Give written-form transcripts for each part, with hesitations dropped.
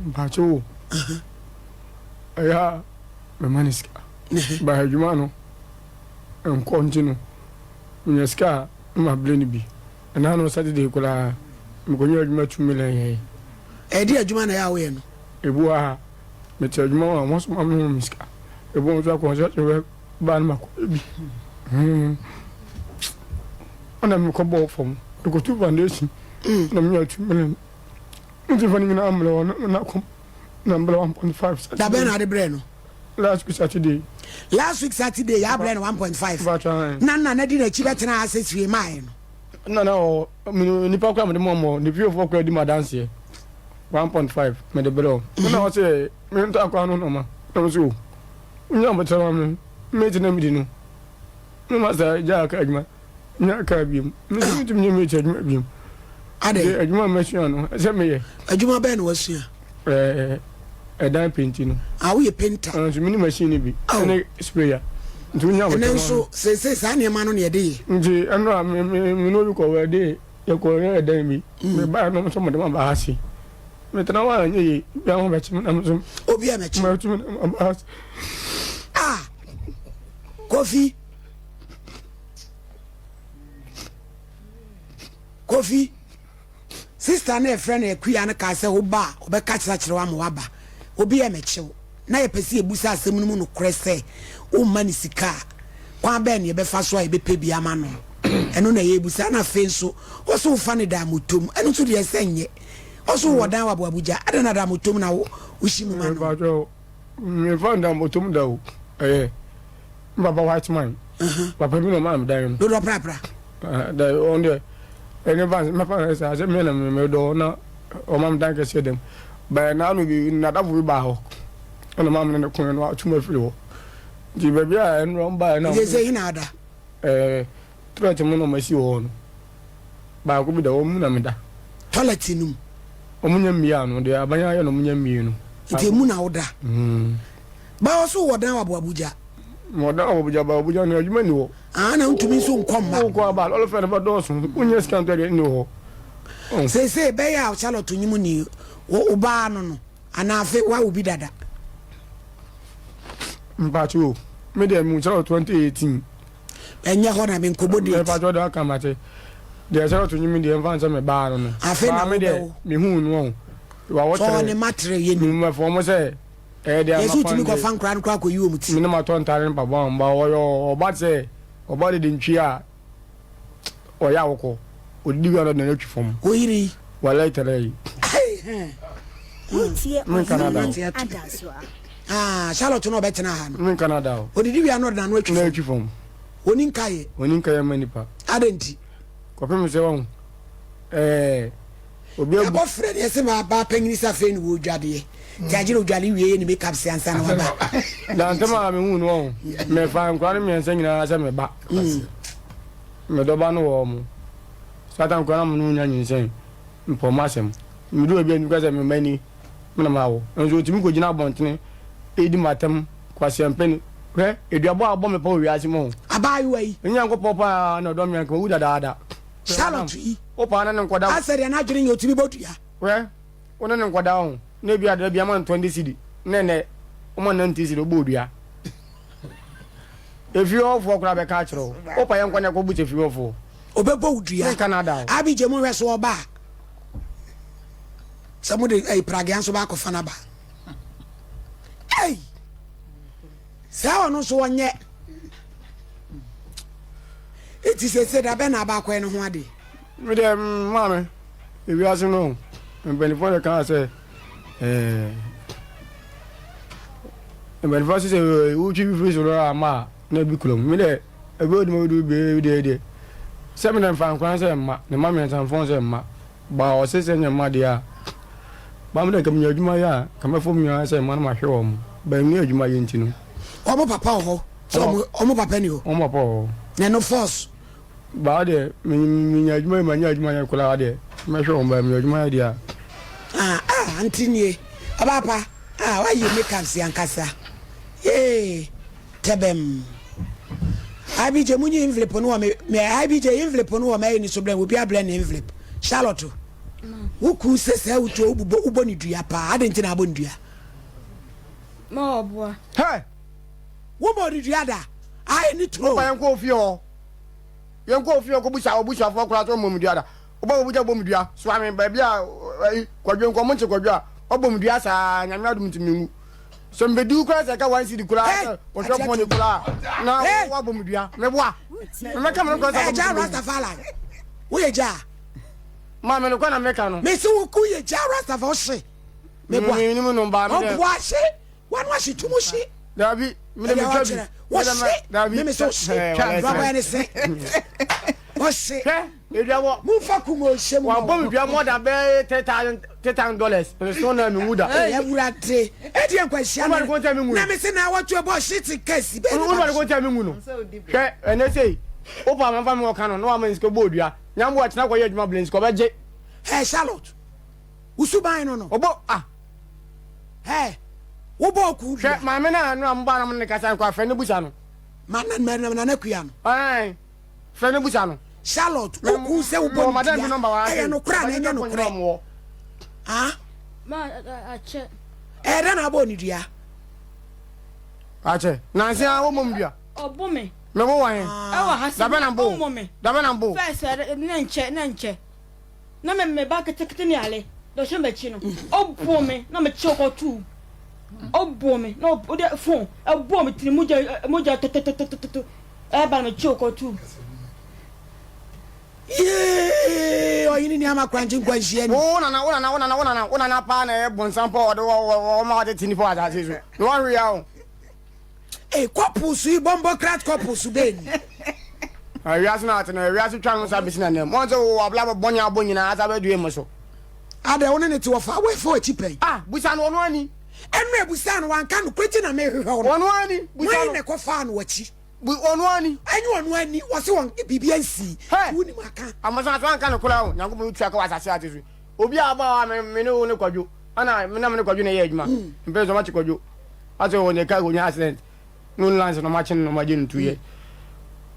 Bacho. Aya me maniska. Ba adwuma no. Continue. Nyaska ma bleni bi. Na no Saturday kula mkonyo adwuma 2 million ye. E di adwuma na ya we no. Ebu a me ti adwuma wa mo so ma me miska. Ebu mo so concert we ba na ko bi. Ona me ko bo fom. Ko tu foundation. Na me 2 million. Nti fani na amlo na kom. Number 1.5. Da ben na de bre no. Last week Saturday. Last week Saturday ya bre no 1.5. Na di na chi betena aseswie mai no. No, ni pa kwa me mo ni pio for kwa di ma dance 1.5 me de bro. Na o say me nta kwa no ma. Na so. Nya mo tara me ti na mi di no. No ma sa ja ka adwuma. Nya ka bi. Me ti me ti adwuma bi. Ade adwuma ma sua no. Se me ye. Adwuma ben wo sua. Dan painting no. Ah we painter. So mini machine bi. Ene sprayer. Ntunya wo. Ene so se sa ne ma no ne de. Nti eno me no bi ko we de ye ko re dan mi. Me ba no so mo de ma ba hasi. Me tana wa nye yi ya ho ba chi na mo so. Obi a me chi. Ma tu me ba hasi. Ah. Kofi. Sister na friend e kuya na ka se wo ba obeka kire wa mo ba obi e mechew na ye pese ebusa asem no mu no krese o mani sika kwa ba ne be fa so a be pe bia ma no eno na ye ebusa na fe nso o so fa ne da motom eno so de senye o so wo dan wa bo abuja ada na da motom na wo him ma no me fa da motom da o baba white man baba mi no ma am dan do pra da on the ene vans me fa say me na me do na o mam dan ke se dem ba na no bi na da fu ba ho ona mam na ko no atuma firi ho di ba bia en ro ba na je say ina ada toilet mu no ma si ho no ba ko bi da o mu na me da toilet num o mu nya mia no de abanya ye no mu nya mia no ite mu na oda ba o so wodan wa bo abuja mo da abuja ba abuja na adwuma ni wo na ntumi so nkomma ko ba all of ba do so unye scan to ni ho say be ya Charlotte nyimu ni wo ba no ana afi wa obi dada mpacho me de mu Charlotte 2018 enye ho na me nkobodi mpacho da kamate de Charlotte nyimu de mfansa me ba no afi na me de me hu no wa wo so ne matre ye ni me fo mo say de yesu tumi ko fan kran kwa ko yi omuti me na ma to ntare npa ba o ba say o ba de ntwi a o ya woko o di ga na twi fom o yiri wala itere Min Canada. Charlotte no betena ha no. Min Canada. Odidi wi anod na no atwi. Na atwi fom. Oni nkaye manipa. Adenti. Ko pem se won. Obi abo frɛ ne se ma ba panyini sa frɛ ne wo dwade. Ti agire odwale wie ne make up se ansa na wa ba. Na ntama me hu no. Me fa nkware me nsa nyina se me ba. Me do ba no wo mu. Satan kwara mu no nya nyinsen. Information. Me do obi anu ka se me mani. Me na ma wo. Nso timi ko gina abontene. Edi matem kwase mpeni. Hwe eduabo abo me pa wi ase mo. Abayu yi. Nya nkopɔ pa na do me nka wu dada. Charlotte yi. O pa na nkwada. Asere na adwere nya otimi botua. Hwe wona ne nkwada ho. Na bia da bia man 20 cedi. Ne o man 90 cedi obodua. Efi ofo kura be ka kiro. O pa ye nkwanya ko buche fi ofo. Obebo udua. In Canada. Abi je mo hweso oba. Samu de Prague anso ba ko fana ba. Hey. Sa ono so wonye. Eti se da be na ba ko eno ho ade. Me dem mame. E wi aso no. Mbeni fo ka say mbeni fo say u chi fi so ra ma na bi kulom. Me de e be odimo du be de. Se me dem fan kwan say ma. Ne ma me tan fon say ma. Ba o se nya ma de a. Ba me de kam nya adwuma ya. Kam fo mi ya say ma na ma hwe o mo. Ba mi adwuma ye ntinu. Omo papa ho. So omo papa ni ho. Omo papa ho. Na no force. Ba de mi nya adwuma ma nya adwuma ya kula de. Me hwe o ba mi adwuma ya de a. Antini abapa why you make am si ankasa tebem abije munyi envelope no me abije envelope no me ni so blen obi ablen envelope Charlotte wo ku sese wo to ubo ni dua pa ade ntina abo ndua ma oboa hey wo mo ni dua da ai ni tro pa yanko ofie ko busa fo kura to mo mdua da obo buja bom dua so ame ba bia kwadwe nko mo nche kwadwa obom dua sa nyame adum timimu so mbedu kura se ka wan sidi kura o shop money kura na wa bom dua me boa me ka me ko sa ja rastafala wo ye ja ma me ko na me ka no me se wo ku ye ja rastafala she me boa ni mu no ba me boa she wan wa she tumu she dabi me de me twabi wo she dabi me so she twa ba ne se wo she Ediawo mu fa ku mo she mu wa bom dua more than $10,000 so na me wuda e wurade e di enkwahia na me se na watu e bo shit case be no ma ko tell me mu no hwe ene sei o pa ma fa me o kan no wa ma nsko bodua nyambo a tena ko ye adwuma blens ko beje hey Charlotte usuban no obo hey wo bo ku hwe ma me na no am ba na me kasa ko afa ne busa no na kuya no ai fa ne busa no Charlotte o ku se wo bo madam bi number 1 e no kra na nya no kra ah ma ache e da na bo ni dua ache na se a wo mom dua obume me wo wan ewa hasi da be na bo da be na bo first na nche na me ba ketekete ni ale do she mechi no obume na me choko tu obume no o de phone obume tiri moja to e ba me choko tu ye o yini ni ama kwanji nkwanhia ni wo na pa na e bonsampo o de wo ma de tini fo ada sesu no wa ria o couple su bombo crat couple su ben awiase na ate na awiase twa no sa bisina nem mo nse wo abla bonya abonyina asa ba due mo so ada woni ne ti wo fa we fo chipen busa no ono ani enu ebusa no wan kan kweti na me hwehwe ono ani busa no ne ko fa no wachi ono ani ono ani wo se won bibia nsi woni maka amasa to anka no kula o nyanko mo tua ka wasase atesu obi aba wa me ne wo ne kwadwo ana me na me ne kwadwo ne ye adwuma mpe so ma chi kwadwo ase wo ne ka go nya accident no lance no ma chi no ma je ntu ye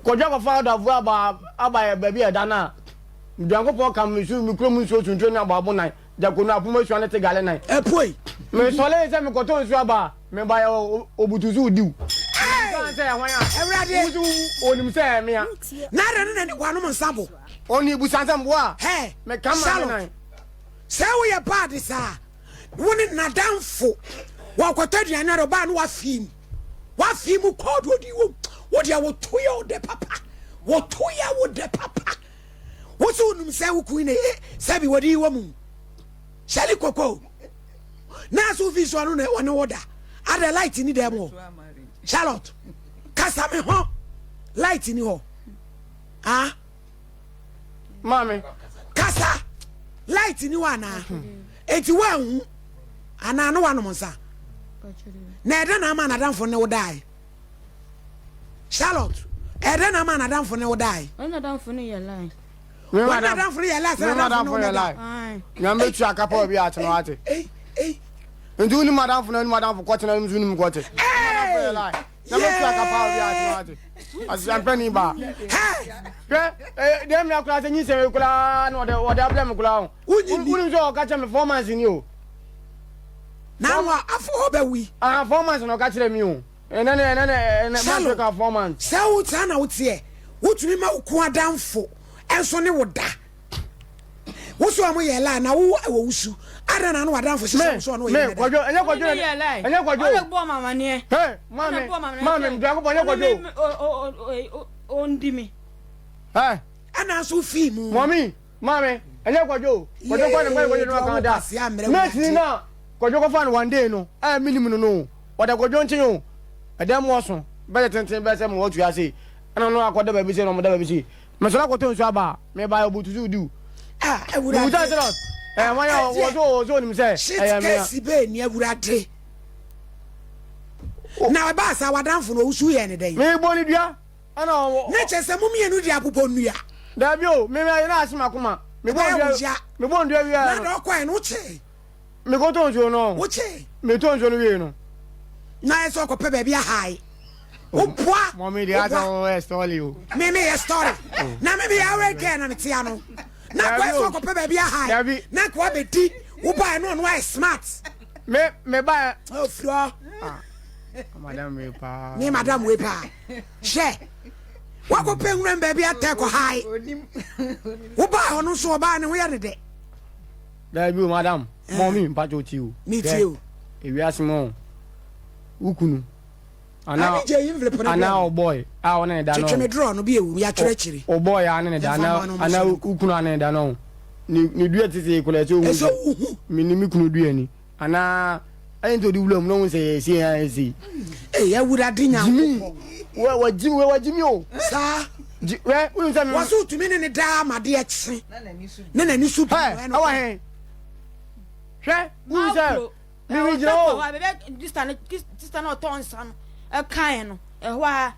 kwadwo ko fa da vu aba ba bi eda na mdanko po kam misu mikro mu so tuntu na aba bonan jakonu apoma su ane te gale nan epoi me sole se me koto nsu aba me ba ya obutuzu diu kan se ya hwan ya ewrade uzu onim se me ya na re ne kwanu mo nsabo oni bu sanse mboa he me kama nan se wo ye bad sa woni nadamfo wa kwatadua na ro ba no wa fim code odi wo dia wo toya wo de papa wo de papa wo so num se wo ku ne se bi wodi wo mu shali koko na so fi so no ne woni woda ada light ni dem ho Charlotte kasa me ho light ni ho mami kasa light ni wa na enti wa hu ana no wa no nsa na ede na ama na damfo ne wo dai Charlotte ede na ama na damfo ne wo dai na damfo ne ye line na damfo ne ye line na damfo ne line nyambe tu akapa obi ateno ate ndu ni madam fo na ni madam fo kwete na ndu ni mkwete nyambe tu akapa obi ateno ate asiampani ba dem ya kula se nyi se kula no de problem kula o uni so ka che me performance ni o na wa afo obawi performance no ka chere mi o ene ma ka performance se wo ta na wo tie wo tumi ma ku adamfo enso ne wo da wo so am ye la na wo wusu ada na no adamfo so no ye me kwajo enye kwajo o le bo mama ne hey mami mdu ko enye kwajo ondi mi ana so fi mu mami enye kwajo kwa ne kwajo no kan da me na kwajo ko fan one day no minimum no wada kwajo nchen o adam wo so be tenten be se mo otu ase ana no akoda ba bi se no mo da ba bi se me so la ko to nsu aba me ba obutuzu du ewurade wanya wo ni mse kesi be ni ewurade na ba sa wadamfo no usu ye ne den me bo ni dua ana na chese mum ye no dia popo nua da bi o me na asima kuma me bo ndua wi na do kwai no che me go to nsu no wo che me to nsu no wi no na eso ko pe ba bia hai o poa mommy dia ta o story o me story na me ya we again na me tia no na kwa ko pe baby high na kwa be di wo buy no smart me buy oh flo madam we pa ni madam we pa she wa ko pe nwura baby attack ko high wo buy ono so ba ne wo ya de da bi madam mommy mpa jo ti o me too ewi asimo ukunu ana ana boy a wona da no cheme draw no bi ewu ya chire o boy ana da ana ukunu ana da no ni dua tete ko le so wu minimi kunu dua ni ana ayin to di wulom no say say ya wura dinya wa jimi o sa we unu say wasu tumi ne da amade e kye na ni su awa he hwe unu say mi jiro this time no ton san kan no ehwa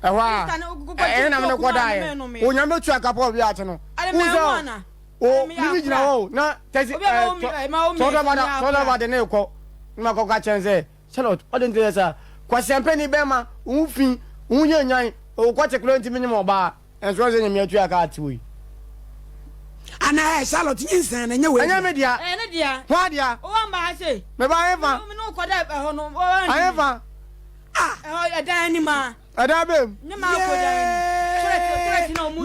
na me ko da ye o nya me tu akapo bi ate no unu o mi jira o na tesi toda bada ne ko ma ko ka chense Charlotte o den tesa kwa champagne be ma unfin unye nyan o kwa cheklo ntimi nyimo ba enso ze nyame atu aka ati wi ana Charlotte insan na nya we anya me dia ne dia kwa dia o wa mba se me ba eva me no ko da ho no eva e da ni ma ada be ni ma ko da ni no mu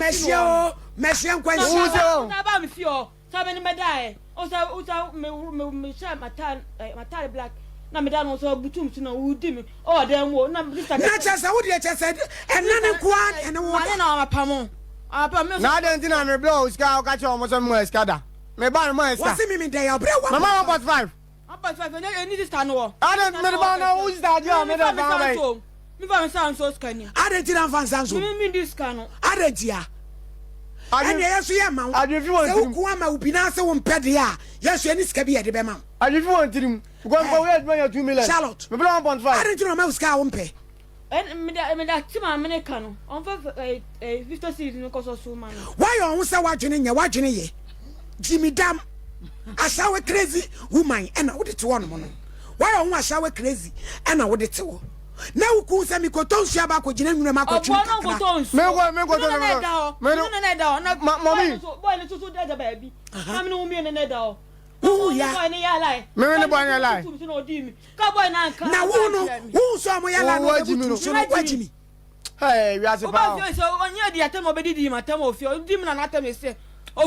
Monsieur Nkwansi na ba me fi o sabe ni me dai o sa me sha matal black na me da no so butum tu na wudi mi o da mo na me sa na chesa wudi chesa enna kwa ene wo na ma pamo apa me na den tina me blow ska o ka che o mo so mo ska da me ba no mo ska wasi mi dey obre wa mama 1.5 ni this stand wo ada me ba na wo sta dia me da ba ba mi fa me sound so scanning ada tina fan sanso mi this can no ada dia anya yesu ye ma adefi won tirim ku ama ubina se won pede a yesu ani sika bi ye de be ma adefi won tirim go we adman 2 million Charlotte me bla 1.5 ada tina ma sika won pe me da tima me ne kan no on fa 50 series no ko so man why on say wadwene nye wadwene ye Jimmy Dam asawe crazy woman ena wo de te wono no why on asawe crazy ena wo de te wo na uku se mi ko tonsu aba ko gina nwura ma ko twu me ko tonsu me no na da na mommy boy le tutu da ba bi na me no mi ne da o ya boy ne ya lai me ne boy ne lai ka boy na nka na wo no wo so mo ya la no wajimi so wajimi hey we ase pa o ba so onye di atem obedi di matem ofio di mi na atem ese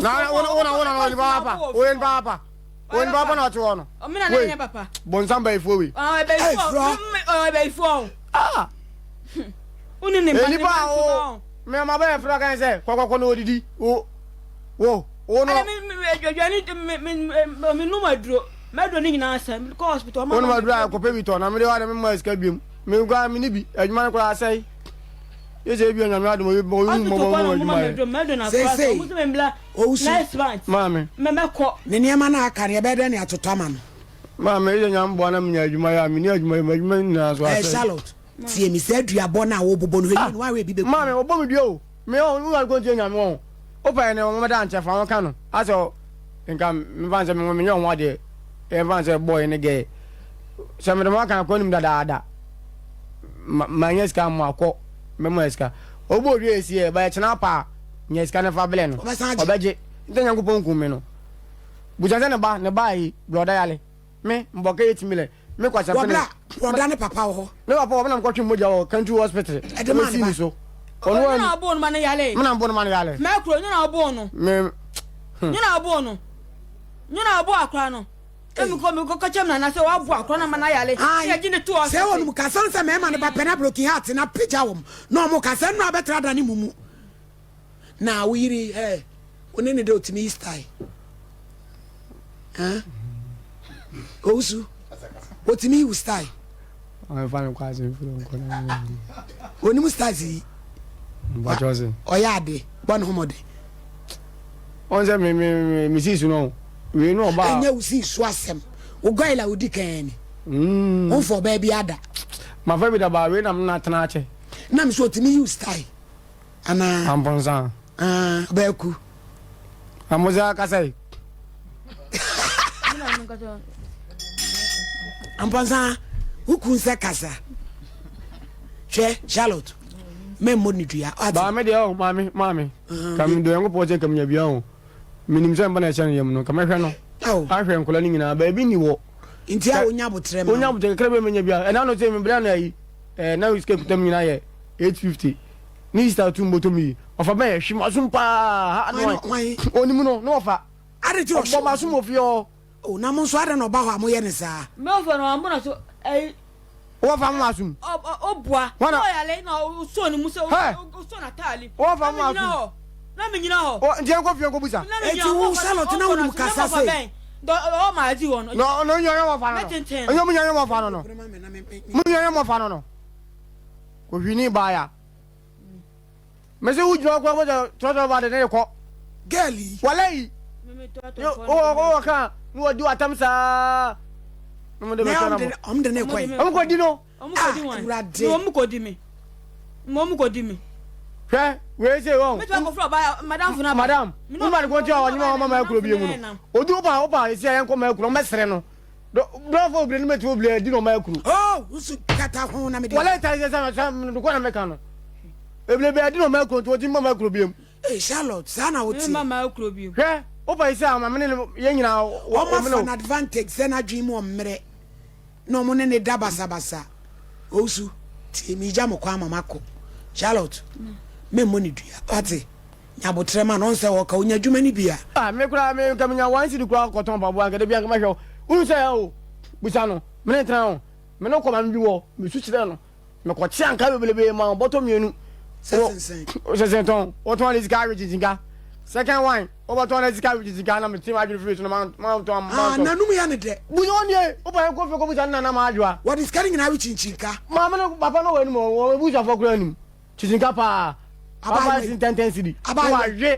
na wona ni papa oyen papa oyen papa na to no o mi na na papa bon samba ifo we be ifo uni ne ni ba o me ma ba efra kan se kokoko na odidi o no me no maduro maduro ni nyina asa ko hospital ma no maduro ko pe bi to na me de wa de me ma iska biem me gwa me ni bi adwuma ko asai yese bi onyan adu mo say mama me ko ne niam na aka ne be de ne atoto ma no mama yese nyam bo na me adwuma ya me ni adwuma na so asai Charlotte tie mi se aduabo na wo bobo no he wa we bi be mama obo mi dio me o nu go tie nyam o o pa ne mo da nche fa won ka no aso nka me van se me nyon wa de e van se boy ne ge se me de mo kan ko nim da ma nyeska mo akọ memo eska obo ri esi e ba chena pa nyeska ne fa bele no obeje ntanya nkupon kunme no bujanze ne ba yi broda yale me mboka 8 million me kwa champene broda ne papa ho me papa wo na mkwa twa ho country hospital e si ni so onu na abo no man yale me na abo no man yale me kro nyu na abo no me nyu na abo no nyu na abo akra no emi ko kachem na se wa bo akro na man yale ya gine to se wonu ka sansa me ma ne ba pena broken heart na pija wom no mo ka se no abetra da ne mumu na wiri oni ne de otimi style osu otimi u style I find quite in for oni mu style what was it oya de bon homode on se me see you know we know about enya usi so asem ogoila odi kan ni on for baby ada my favorite about we na tana che na me so otimi u style ana amponza ba ku amoza kasai amponza ukun se kasa che Charlotte me monidua ba me de o mami kam do yango po che kam nya bia o minim se mbana chan yem no kamehwe no ahwe nkola ni nyina ba bi ni wo nti a onya botrem onya botrem krebe menya bia na no se me bra na yi na we escape tam nyina ye 850 ni start to moto mi ofa ba ye hwima Sompa ha no onimu no ofa are ti o bo ma so mo fi o na mo so are no ba ho amoye ne saa me ofa no amuna so ofa mo asum obua o ya le na so ni mu se o so na tali ofa mo asum na me nyina ho o nje ko fi ko busa eti wo Charlotte na wonu kasa se do o ma di won no nyo mo fa no onyo mo nyo mo fa no mo nyo mo fa no ko hwini ba ya mese wujwa kwa moja toto ba de ne ko girlie walai o ka no di atamsa mo de me kana am de ne ko am ko di no o mu ko di me hwe we se won me to ko fro ba madam funa madam mo ma ko ti o ni ma ma ekuro bi mu no odu ba isi ayen ko ma ekuro mesere no do fo obire ni metu obire di no ma ekuro usu kata ho na me di walai ta se sa no ko na me kana ebile be di no ma ekuro to ti ma ekuro bi mu Charlotte sana oti mama ekuro bi hwe opa isi ama me ne ye nyina o ma an advantage se na dream o mmere no mo ne da basabasa osu ti mi ja mo kwa mama ko Charlotte me money dua ati nyabotrema no nse wo ka onya dwuma ni bia me kura me ka nya wan si di kura koton babo an ka de bia ka ma hwe unu se o busa no me ne tran o me no ko ma bi wo me su kire no me ko tia nka bebelebe ma boto mienu sen ton o ton les garage jinga second one o boto les garage jinga na me team agri free no ma to ma na num ya ne de bu no ne o ba ko fe ko busa na ma adwa what is carrying na wi chinchinka ma me no papa no we ni mo o busa fo kura ni chinchinka pa aba sin intensity wa je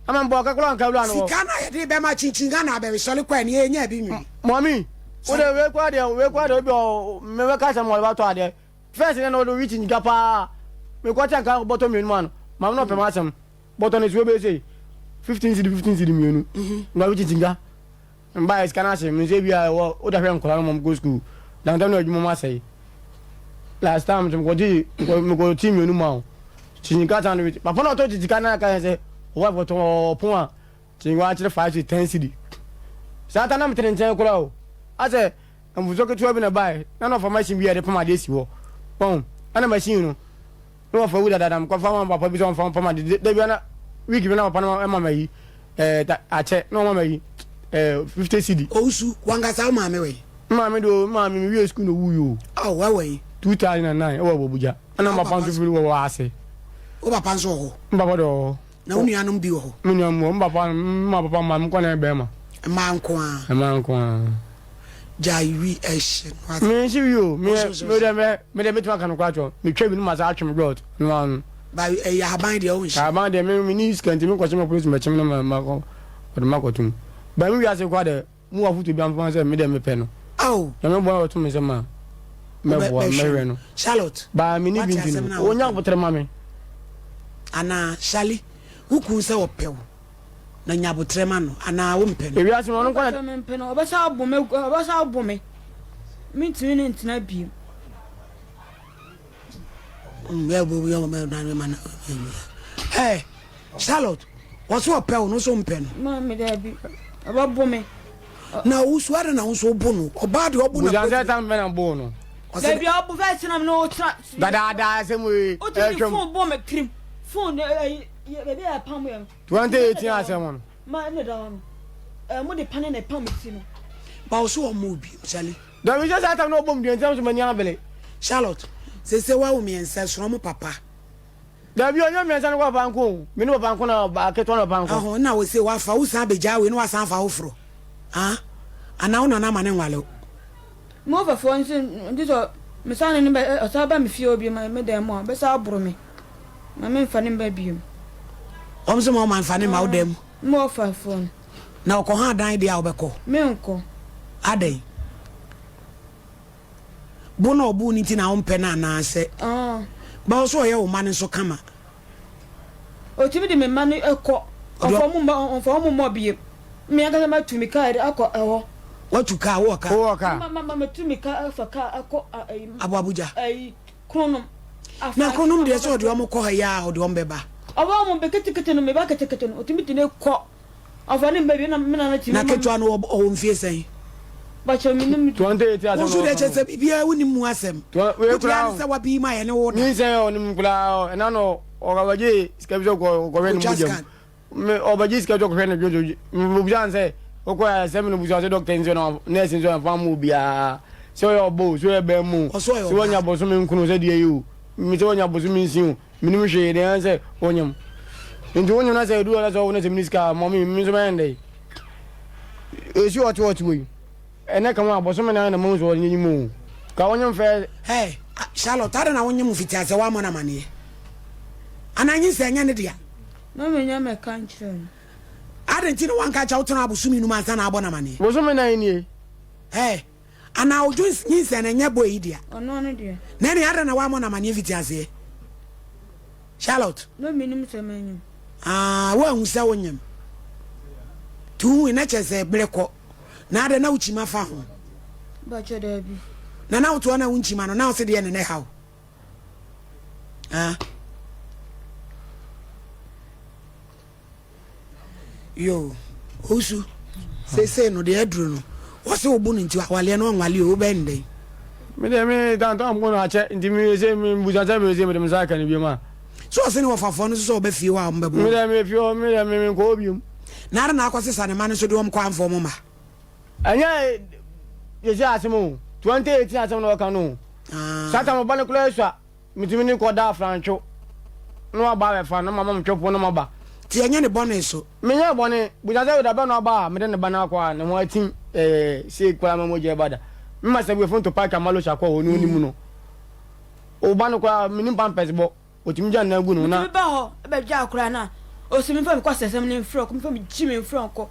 ama mbo ka kula nka lu anu sikana ye de be ma chinchinga na be sole kwa ni enya bi nwi mommy o de we kwa de obi o me we ka sa mo ba to ade first na no do reach nka pa me ko cha ka bottom menu man ma no pe ma sam bottom is we be say 15 cd menu na reach nka mba is kana se me say bia o da hwe nkola mo go school dan dan no adwuma ma say last time me ko team menu ma chinyika tan with papa no to chinyika na ka say o wa to pon a chinywa chire 5 to 10 cd sata na meten nchen kura o ase amfuzo ke tuwa bi na bai na no formation bi de pama de si wo pon ana machine no no fa wuda dadam ko fa ma papa bi so fa pama de bi na week bi na papa na ma yi ache no ma yi 50 cd osu wanga sa ma me we ma me wi school no wuyo wa we 2009 o wa bobuja ana ma pan so fi wo wa ase o papa nso ho mbaba do na unu anum bi ho unu mo mbaba ma papa ma mko na be ma nko a jaiwi eshe me shi yo me de me twa kan kwa cho me twa bi no ma sa atwem road no an ba ya haban de o nshi haban de me ni skanti me kwache me police me chim na ma ko o de ma ko tum ba mi wi ase kwa de mu wa futu bi am fa se me de me pe no ya me bo to me se ma me bo me re no Charlotte ba mi ni bi no o nya botre ma me ana Shali huku se opew na nyabotrema no ana wo mpeno ewi ase no ko na mpeno obasa abome mintini ne ntina bi ya bo yo me na me Charlotte waso opew no so mpeno ma me da bi ababome na usuare na unso bono oba de obu na buja ta me na bo no da bi obu fa tina me no tra da se mu o ti phone bo me krim phone baby a pam yam 2018 asem no ma ne da no mo de pane na pam ti no ba so o mo bi Shali da we just atam no bom de ntem so mani abele Charlotte se wa wo mi ensa so mo papa da bi onye mi ensa no kwa banko mi no banko na ba keto na banko aho na we se wa fa wo san beja we no wa san fa wo fro ana wo na ma ne nwale mo fa fo nsin ndiso me san ne be osaba me fie obi ma me dem mo be sa aburo me ma me mfa ne ba biom omso mo man fa ne ma wo dem mo fa fo na ko ha dan dia obeko me nko adai bono obu ni ti na ompe na na se ba so ye wo man so kama o ti bi de me man eko ofo mu mo bie me aga ma tumi ka akọ ewo watu ka wo ka mama tumi ka afa ka akọ Abuja kronom na kronom de so de o mo ko ha ya o de o mbeba oba mo be ketekete no me ba ketekete no o ti mi ti ne ko Ofani baby na me na ti. Na keto no o mfie sen. Ba che me nim 28 asem. Wo so de chese bibia woni mu asem. We kura. Se wa bi ma ye ne wo da. Ni se onim kura na no ogawaje skabjo go we no mujam. Me obaje skabjo ko hwe jojo. Mu bian se okwa asem no buso se doctor nzo na nurse nzo na famu bia. Se o bo so e be mu. Se wonya bo so me nkunu se de yi. Mi se wonya bo so me nsin. Minim hwe de se wonyam. Nti wonyam na se du na so wona se miniska mommy mi so mende. Esi what we. Ene kama aboso me na mo so nyi mu. Ka wonyam fe Hey, Charlotte, ada na wonyam fiti ase wa mo na mane. Ananyi se nya ne dia. No me nya me kanche. Ada nti no wanka cha wotena abosumi nu mansa na abo na mane. boso me na ni. Hey, ana ojo nyi se na nya boy dia. Ono ne dia. Na ne ada na wa mo na mane fiti ase. Charlotte. No me nim se menyu. Wa hu se wonyam. Tu ina chese breko. Na ada na uchima fa ho. Ba che da bi. Na utu na unchima no na o se de ne hawo. Yo, osu. Se no de adru no. Wo se obu no nti wale no nwale o bende. Me de me tanto am go na che nti me se me buja se me se me dem sa kan bi ma. So se no fafo no so be fie wa mbabu. Me de me fio me de me ko obium. Na ara na akwose sa ne ma no so de om kwa mfo mo ma. Anya ye se asemo 28 asemo no kan no. Sata mo bale kula eswa. Mitimi ni ko da francho. No aba be fa no mama mtwopo no maba. Ti enye ne bone so. Me nya bone buja se da ba no aba me de ne ba na kwa ne ho atin se kwa mama je bada. Me ma se we fon to park amalo sha kwa onu ni mu no. O ba no kwa minim pampers bo. Otimi jan na gu no na. Me ba ho e be ja akura na. O se me fa me kwa sesem ni mfro ko me fa me ji me mfro ko.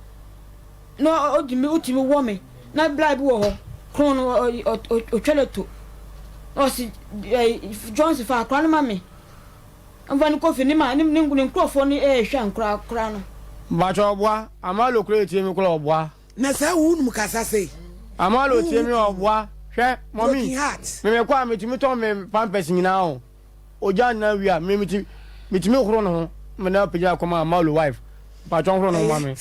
No otimi wo me. Na bribe wo ho. Kron o tweleto. O si Johnson fa akura no ma me. Amfani kofi ni ma ni ngune nkrofo ni hwa nkura akura no. Ba cho obwa amalo kure tie mi kula obwa. Na se wu nu kasa se. Amalo tie mi obwa. Hwe mommy. Me kwa metimi to me pampers nyina o. Oja na wi a me mitimi kuro no ho. Me na pija akoma amalo wife. Ba cho nkuro no ma me.